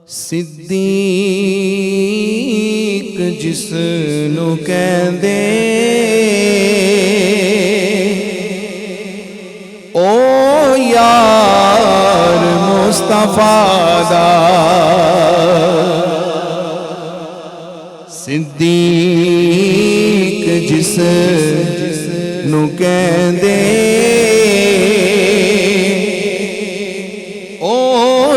صدیق جس نو کہندے او یار مصطفیٰ دا صدیق جس نو کہندے او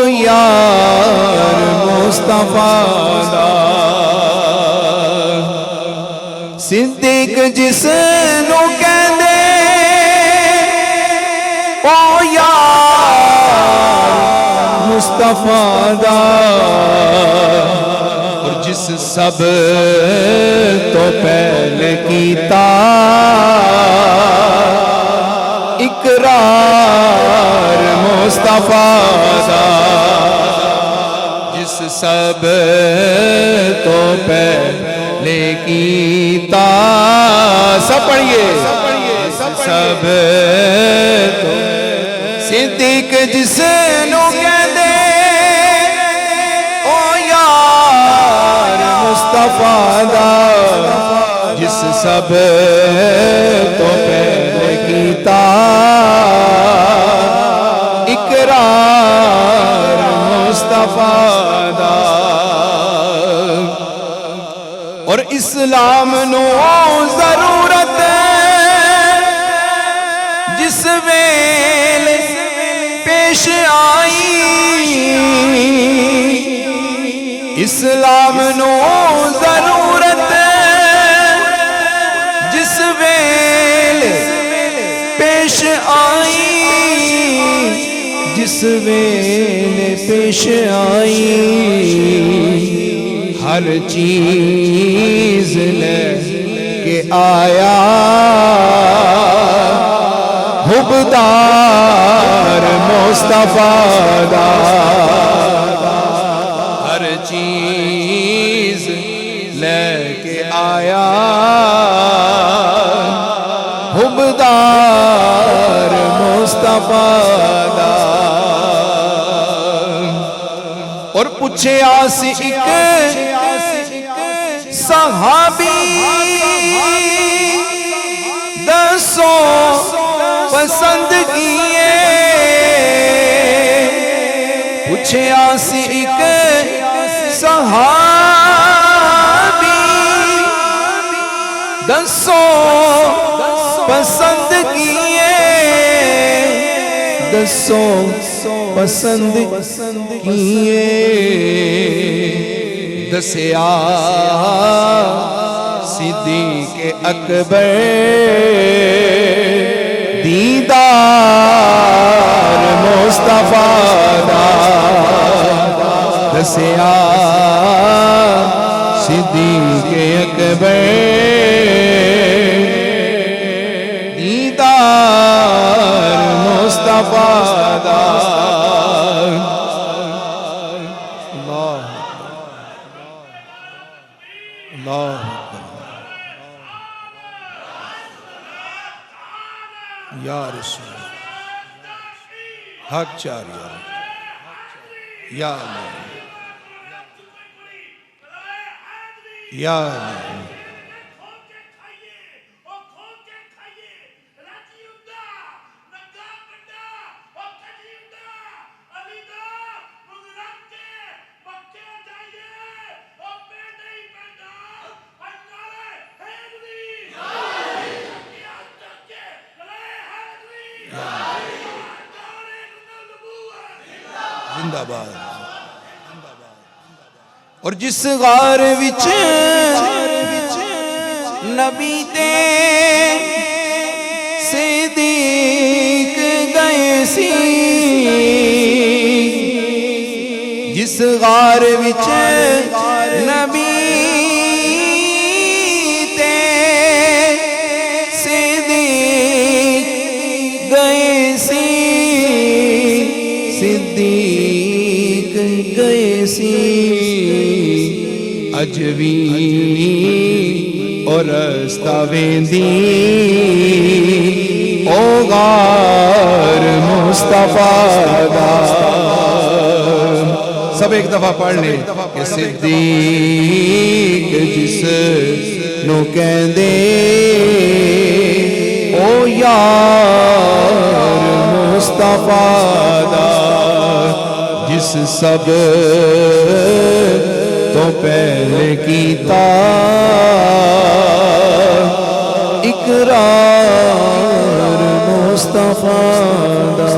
یار مصطفیٰ دا صدیق جس نو کہندے او یار مصطفیٰ دا اور جس سب تو پہلے کیتا اقرار مصطفیٰ دا جس سب تو پہلے کیتا سب پڑھئے سب تو صدیق جس نو کہندے او یار مصطفیٰ دا جس سب تو پہلے کیتا اقرار مصطفیٰ دا اور اسلام نو ضرورت جس ویل پیش آئی اسلام نو ضرورت جس ویل پیش آئی جس ویل پیش آئی ہر چیز لے کے آیا حبدار مصطفیٰ دا ہر چیز لے کے آیا حبدار مصطفیٰ دا اور پوچھے آسی ایک صحابی دسو پسند کیے پوچھے آسی ایک صحابی دسو پسند کیے دسو پسند کیے دسیا صدیق اکبر دیدار مصطفیٰ دا دسیا صدیق اکبر دیدار مصطفیٰ دا اللہ یا رسول حق چار یا اللہ یا اللہ زندہ باد اور جس غار وچ نبی تے صدیق گئے سی جس غار وچ نبی تے صدیق گئے سی صدیق گئے سی اج وی اور رستہ ویندی او غار مصطفیٰ دا سب ایک دفعہ پڑھ لیں کہ صدیق جس نو کہندے او یار مصطفیٰ دا جس سب تو پہلے کیتا اقرار مصطفیٰ دا